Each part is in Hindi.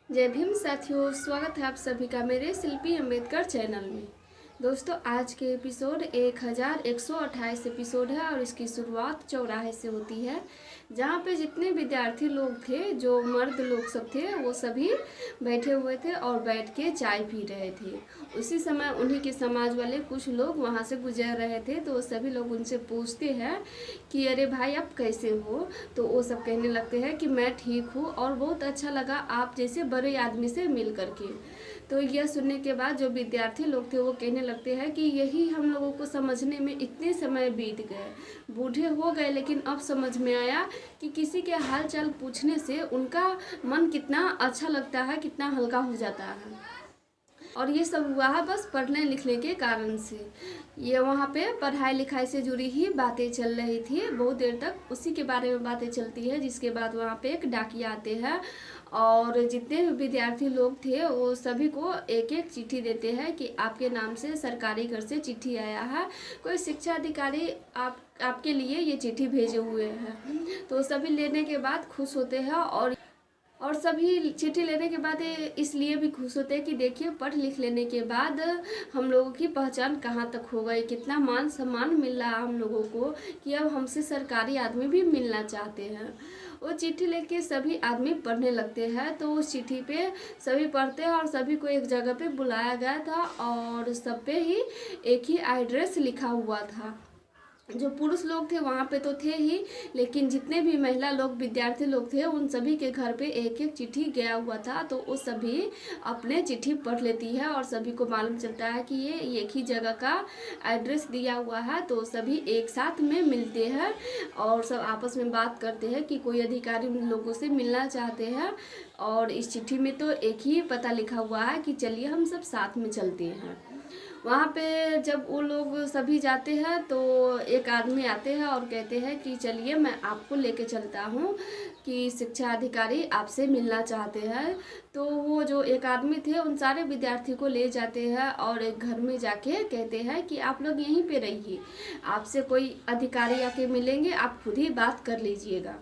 जय भीम साथियों, स्वागत है आप सभी का मेरे शिल्पी अम्बेडकर चैनल में। दोस्तों, आज के एपिसोड 1128 एपिसोड है और इसकी शुरुआत चौराहे से होती है, जहाँ पे जितने विद्यार्थी लोग थे, जो मर्द लोग सब थे, वो सभी बैठे हुए थे और बैठ के चाय पी रहे थे। उसी समय उन्हीं के समाज वाले कुछ लोग वहाँ से गुजर रहे थे, तो सभी लोग उनसे पूछते हैं कि अरे भाई, आप कैसे हो। तो वो सब कहने लगते हैं कि मैं ठीक हूँ और बहुत अच्छा लगा आप जैसे बड़े आदमी से मिल करके। तो यह सुनने के बाद जो विद्यार्थी लोग थे वो कहने लगते हैं कि यही हम लोगों को समझने में इतने समय बीत गए, बूढ़े हो गए, लेकिन अब समझ में आया कि किसी के हाल चाल पूछने से उनका मन कितना अच्छा लगता है, कितना हल्का हो जाता है। और ये सब हुआ है बस पढ़ने लिखने के कारण से। ये वहाँ पे पढ़ाई लिखाई से जुड़ी ही बातें चल रही थी, बहुत देर तक उसी के बारे में बातें चलती है। जिसके बाद वहाँ पे एक डाकिया आते हैं और जितने भी विद्यार्थी लोग थे वो सभी को एक एक चिट्ठी देते हैं कि आपके नाम से सरकारी घर से चिट्ठी आया है, कोई शिक्षा अधिकारी आपके लिए ये चिट्ठी भेजे हुए हैं। तो सभी लेने के बाद खुश होते हैं और सभी चिट्ठी लेने के बाद इसलिए भी खुश होते हैं कि देखिए, पढ़ लिख लेने के बाद हम लोगों की पहचान कहाँ तक हो गई, कितना मान सम्मान मिल रहा हम लोगों को कि अब हमसे सरकारी आदमी भी मिलना चाहते हैं। वो चिट्ठी लेके सभी आदमी पढ़ने लगते हैं। तो उस चिट्ठी पे सभी पढ़ते हैं और सभी को एक जगह पे बुलाया गया था और सब पे ही एक ही एड्रेस लिखा हुआ था। जो पुरुष लोग थे वहाँ पे तो थे ही, लेकिन जितने भी महिला लोग विद्यार्थी लोग थे उन सभी के घर पे एक एक चिट्ठी गया हुआ था। तो वो सभी अपने चिट्ठी पढ़ लेती है और सभी को मालूम चलता है कि ये एक ही जगह का एड्रेस दिया हुआ है। तो सभी एक साथ में मिलते हैं और सब आपस में बात करते हैं कि कोई अधिकारी उन लोगों से मिलना चाहते हैं। और इस चिट्ठी में तो एक ही पता लिखा हुआ है कि चलिए हम सब साथ में चलते हैं। वहाँ पे जब वो लोग सभी जाते हैं तो एक आदमी आते हैं और कहते हैं कि चलिए मैं आपको लेके चलता हूँ कि शिक्षा अधिकारी आपसे मिलना चाहते हैं। तो वो जो एक आदमी थे उन सारे विद्यार्थी को ले जाते हैं और एक घर में जाके कहते हैं कि आप लोग यहीं पे रहिए, आपसे कोई अधिकारी आके मिलेंगे, आप खुद ही बात कर लीजिएगा।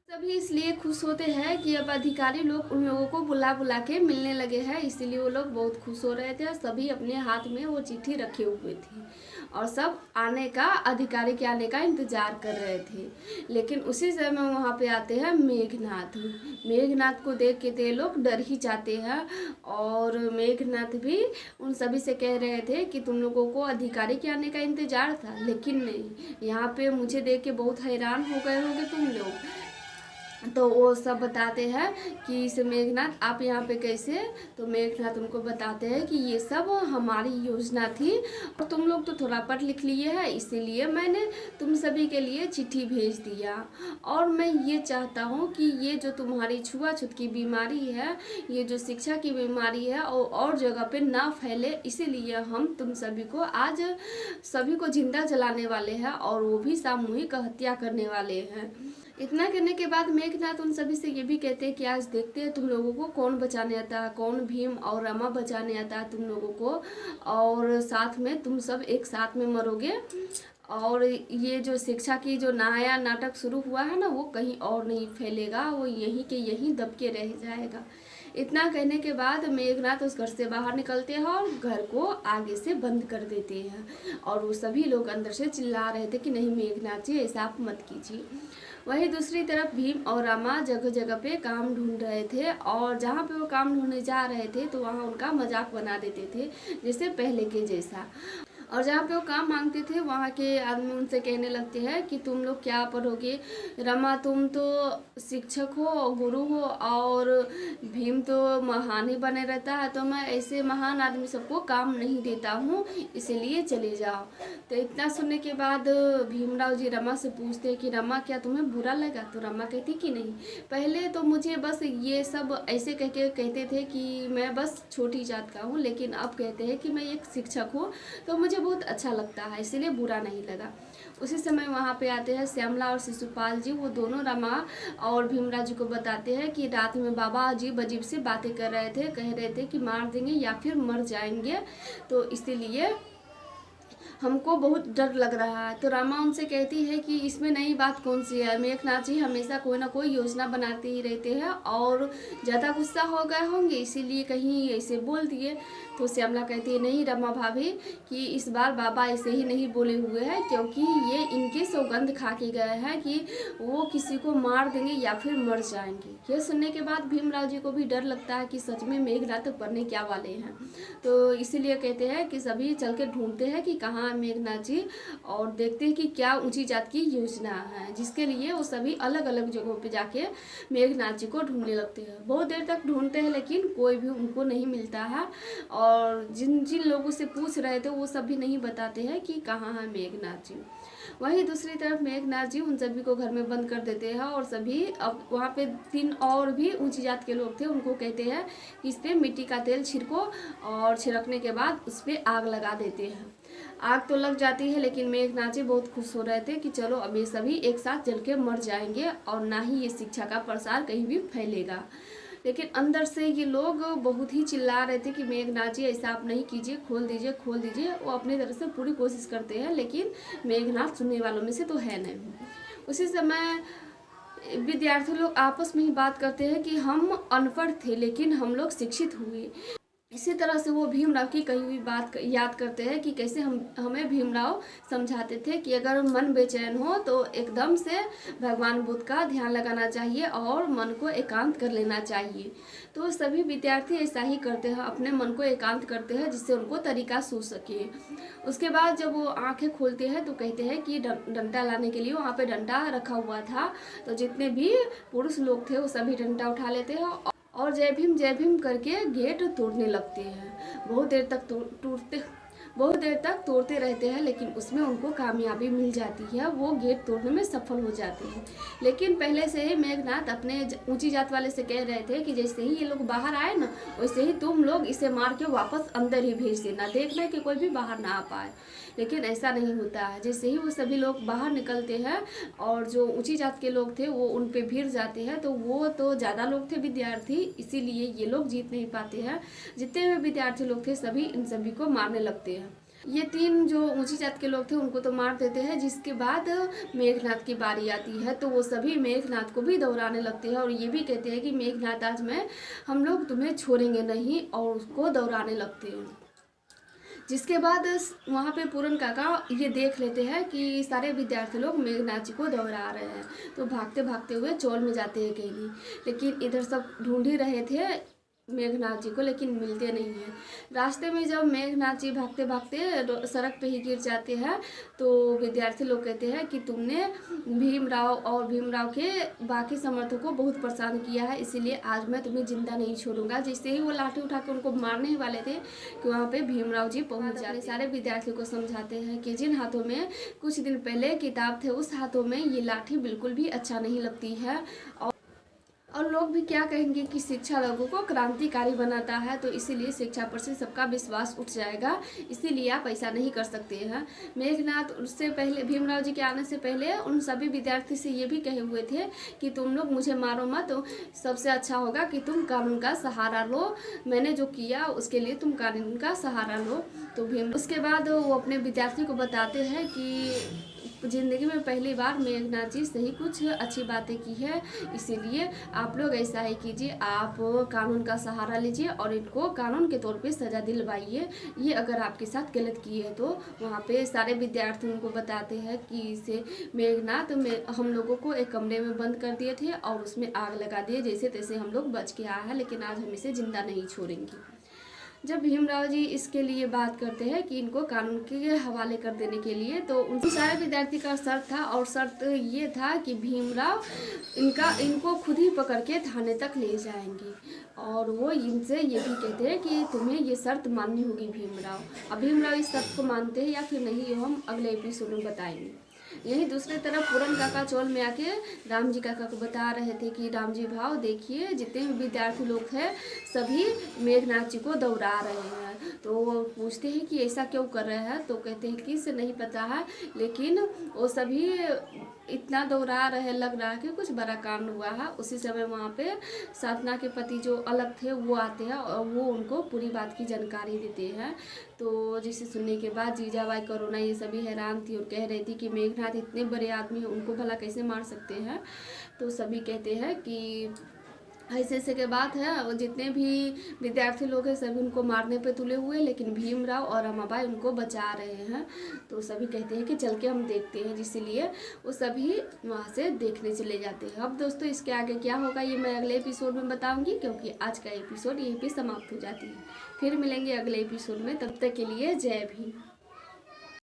सभी इसलिए खुश होते हैं कि अब अधिकारी लोग उन लोगों को बुला बुला के मिलने लगे हैं, इसीलिए वो लोग बहुत खुश हो रहे थे और सभी अपने हाथ में वो चिट्ठी रखे हुए थे और सब आने का, अधिकारी के आने का इंतजार कर रहे थे। लेकिन उसी समय वहाँ पे आते हैं मेघनाथ। मेघनाथ को देख के ते लोग डर ही जाते हैं और मेघनाथ भी उन सभी से कह रहे थे कि तुम लोगों को अधिकारी के आने का इंतजार था, लेकिन नहीं, यहाँ पे मुझे देख के बहुत हैरान हो गए होंगे तुम लोग। तो वो सब बताते हैं कि इस मेघनाथ आप यहाँ पे कैसे। तो मेघनाथ उनको बताते हैं कि ये सब हमारी योजना थी और तुम लोग तो थोड़ा पढ़ लिख लिए हैं, इसीलिए मैंने तुम सभी के लिए चिट्ठी भेज दिया। और मैं ये चाहता हूँ कि ये जो तुम्हारी छुआछूत की बीमारी है, ये जो शिक्षा की बीमारी है और जगह पे ना फैले, इसीलिए हम तुम सभी को आज सभी को जिंदा जलाने वाले हैं और वो भी सामूहिक हत्या करने वाले हैं। इतना करने के बाद मेघनाथ उन सभी से ये भी कहते हैं कि आज देखते हैं तुम लोगों को कौन बचाने आता है, कौन भीम और रमा बचाने आता है तुम लोगों को, और साथ में तुम सब एक साथ में मरोगे। और ये जो शिक्षा की जो नया नाटक शुरू हुआ है ना, वो कहीं और नहीं फैलेगा, वो यहीं के यहीं दब के रह जाएगा। इतना कहने के बाद मेघनाथ उस घर से बाहर निकलते हैं और घर को आगे से बंद कर देते हैं। और वो सभी लोग अंदर से चिल्ला रहे थे कि नहीं मेघनाथ जी, ऐसा आप मत कीजिए। वहीं दूसरी तरफ भीम और रामा जगह जगह पे काम ढूंढ रहे थे और जहाँ पे वो काम ढूंढने जा रहे थे तो वहाँ उनका मजाक बना देते थे, जैसे पहले के जैसा। और जहाँ पे वो काम मांगते थे वहाँ के आदमी उनसे कहने लगते हैं कि तुम लोग क्या पढ़ोगे, रमा तुम तो शिक्षक हो, गुरु हो, और भीम तो महान ही बने रहता है, तो मैं ऐसे महान आदमी सबको काम नहीं देता हूँ, इसीलिए चले जाओ। तो इतना सुनने के बाद भीमराव जी रमा से पूछते हैं कि रमा क्या तुम्हें बुरा लगा। तो रमा कहती कि नहीं, पहले तो मुझे बस ये सब ऐसे कहते थे कि मैं बस छोटी जात का हूँ, लेकिन अब कहते हैं कि मैं एक शिक्षक हूँ तो मुझे बहुत अच्छा लगता है, इसीलिए बुरा नहीं लगा। उसी समय वहाँ पे आते हैं श्यामला और शिशुपाल जी। वो दोनों रमा और भीमराव जी को बताते हैं कि रात में बाबा अजीब अजीब से बातें कर रहे थे, कह रहे थे कि मार देंगे या फिर मर जाएंगे, तो इसीलिए हमको बहुत डर लग रहा है। तो रमा उनसे कहती है कि इसमें नई बात कौन सी है, मेघनाथ जी हमेशा कोई ना कोई योजना बनाते ही रहते हैं और ज़्यादा गुस्सा हो गए होंगे इसीलिए कहीं ऐसे बोल दिए। तो श्यामला कहती है नहीं रमा भाभी कि इस बार बाबा ऐसे ही नहीं बोले हुए हैं, क्योंकि ये इनके सौगंध खा के गए हैं कि वो किसी को मार देंगे या फिर मर जाएंगे। यह सुनने के बाद भीमराव जी को भी डर लगता है कि सच में मेघनाथ पढ़ने क्या वाले हैं। तो इसीलिए कहते हैं कि सभी चल के ढूंढते हैं कि कहाँ है मेघनाथ जी और देखते हैं कि क्या ऊंची जात की योजना है, जिसके लिए वो सभी अलग अलग जगहों पे जाके मेघनाथ जी को ढूंढने लगते हैं। बहुत देर तक ढूंढते हैं लेकिन कोई भी उनको नहीं मिलता है और जिन जिन लोगों से पूछ रहे थे वो सब भी नहीं बताते हैं कि कहाँ है मेघनाथ जी। वहीं दूसरी तरफ मेघनाथ जी उन सभी को घर में बंद कर देते हैं और सभी अब वहाँ पे 3 और भी ऊंची जात के लोग थे, उनको कहते हैं कि इस पर मिट्टी का तेल छिड़को और छिड़कने के बाद उस पर आग लगा देते हैं। आग तो लग जाती है लेकिन मेघनाथ जी बहुत खुश हो रहे थे कि चलो अब ये सभी एक साथ जल के मर जाएंगे और ना ही ये शिक्षा का प्रसार कहीं भी फैलेगा। लेकिन अंदर से ये लोग बहुत ही चिल्ला रहे थे कि मेघनाथ जी ऐसा आप नहीं कीजिए, खोल दीजिए खोल दीजिए। वो अपनी तरफ से पूरी कोशिश करते हैं लेकिन मेघनाथ सुनने वालों में से तो है नहीं। उसी समय विद्यार्थी लोग आपस में ही बात करते हैं कि हम अनपढ़ थे लेकिन हम लोग शिक्षित हुए। इसी तरह से वो भीमराव की कही हुई बात याद करते हैं कि कैसे हमें भीमराव समझाते थे कि अगर मन बेचैन हो तो एकदम से भगवान बुद्ध का ध्यान लगाना चाहिए और मन को एकांत कर लेना चाहिए। तो सभी विद्यार्थी ऐसा ही करते हैं, अपने मन को एकांत करते हैं जिससे उनको तरीका सूझ सके। उसके बाद जब वो आंखें खोलते हैं तो कहते हैं कि डंडा लाने के लिए वहाँ पे डंडा रखा हुआ था। तो जितने भी पुरुष लोग थे वो सभी डंडा उठा लेते हैं और जय भीम करके गेट तोड़ने लगते हैं। बहुत देर तक तोड़ते रहते हैं लेकिन उसमें उनको कामयाबी मिल जाती है, वो गेट तोड़ने में सफल हो जाते हैं। लेकिन पहले से ही मेघनाथ अपने ऊंची जात वाले से कह रहे थे कि जैसे ही ये लोग बाहर आए ना वैसे ही तुम लोग इसे मार के वापस अंदर ही भेज देना, देखना कि कोई भी बाहर ना आ पाए। लेकिन ऐसा नहीं होता है। जैसे ही वो सभी लोग बाहर निकलते हैं और जो ऊंची जात के लोग थे वो उन पे भिड़ जाते हैं, तो वो तो ज़्यादा लोग थे विद्यार्थी, इसीलिए ये लोग जीत नहीं पाते हैं। जितने भी विद्यार्थी लोग थे सभी इन सभी को मारने लगते हैं। ये 3 जो ऊंची जात के लोग थे उनको तो मार देते हैं। जिसके बाद मेघनाथ की बारी आती है तो वो सभी मेघनाथ को भी दौड़ाने लगते हैं और ये भी कहते हैं कि मेघनाथ आज हम लोग तुम्हें छोड़ेंगे नहीं, और उसको दौड़ाने लगते हैं। जिसके बाद वहाँ पे पूरन काका ये देख लेते हैं कि सारे विद्यार्थी लोग मेघनाथ जी को दौड़ा रहे हैं, तो भागते भागते हुए चौल में जाते हैं कहीं। लेकिन इधर सब ढूंढ ही रहे थे मेघनाथ जी को लेकिन मिलते नहीं हैं। रास्ते में जब मेघनाथ जी भागते भागते सड़क पे ही गिर जाते हैं तो विद्यार्थी लोग कहते हैं कि तुमने भीमराव और भीमराव के बाकी समर्थकों को बहुत परेशान किया है, इसीलिए आज मैं तुम्हें जिंदा नहीं छोड़ूंगा। जैसे ही वो लाठी उठा के उनको मारने ही वाले थे कि वहाँ पे भीमराव जी पहुँच जाते। सारे विद्यार्थियों को समझाते हैं कि जिन हाथों में कुछ दिन पहले किताब थे उस हाथों में ये लाठी बिल्कुल भी अच्छा नहीं लगती है और लोग भी क्या कहेंगे कि शिक्षा लोगों को क्रांतिकारी बनाता है, तो इसीलिए शिक्षा पर से सबका विश्वास उठ जाएगा, इसीलिए आप ऐसा नहीं कर सकते हैं। मेघनाथ उससे पहले भीमराव जी के आने से पहले उन सभी विद्यार्थी से ये भी कहे हुए थे कि तुम लोग मुझे मारो मत, तो सबसे अच्छा होगा कि तुम कानून का सहारा लो, मैंने जो किया उसके लिए तुम कानून का सहारा लो। तो भीम उसके बाद वो अपने विद्यार्थी को बताते हैं कि ज़िंदगी में पहली बार मेघनाथ जी से ही कुछ अच्छी बातें की है, इसीलिए आप लोग ऐसा ही कीजिए, आप कानून का सहारा लीजिए और इनको कानून के तौर पे सज़ा दिलवाइए, ये अगर आपके साथ गलत की है तो। वहाँ पे सारे विद्यार्थियों को बताते हैं कि इसे मेघनाथ में हम लोगों को एक कमरे में बंद कर दिए थे और उसमें आग लगा दिए, जैसे तैसे हम लोग बच के आए हैं, लेकिन आज हम इसे जिंदा नहीं छोड़ेंगे। जब भीमराव जी इसके लिए बात करते हैं कि इनको कानून के हवाले कर देने के लिए, तो उन सारे विद्यार्थी का शर्त था और शर्त ये था कि भीमराव इनको खुद ही पकड़ के थाने तक ले जाएंगे और वो इनसे ये भी कहते हैं कि तुम्हें ये शर्त माननी होगी भीमराव। अब भीमराव इस शर्त को मानते हैं या फिर नहीं, ये हम अगले एपिसोड में बताएंगे। यहीं दूसरी तरफ पूरन काका चौल में आके राम जी काका को बता रहे थे कि राम जी भाव देखिए, जितने भी विद्यार्थी लोग हैं सभी मेघनाथ जी को दौड़ा रहे हैं। तो वो पूछते हैं कि ऐसा क्यों कर रहे हैं, तो कहते हैं कि इसे नहीं पता है, लेकिन वो सभी इतना दौड़ा रहे, लग रहा है कि कुछ बड़ा कांड हुआ है। उसी समय वहाँ पे साधना के पति जो अलग थे वो आते हैं और वो उनको पूरी बात की जानकारी देते हैं। तो जिसे सुनने के बाद जीजाबाई, करुणा ये सभी हैरान थी और कह रही थी कि मेघनाथ इतने बड़े आदमी हैं, उनको भला कैसे मार सकते हैं। तो सभी कहते हैं कि ऐसे ऐसे के बात है, और जितने भी विद्यार्थी लोग हैं सभी उनको मारने पे तुले हुए, लेकिन भीमराव और रमाबाई उनको बचा रहे हैं। तो सभी कहते हैं कि चल के हम देखते हैं, जिसलिए वो सभी वहाँ से देखने चले जाते हैं। अब दोस्तों इसके आगे क्या होगा ये मैं अगले एपिसोड में बताऊंगी, क्योंकि आज का एपिसोड यहीं पे समाप्त हो जाती है। फिर मिलेंगे अगले एपिसोड में, तब तक के लिए जय भीम।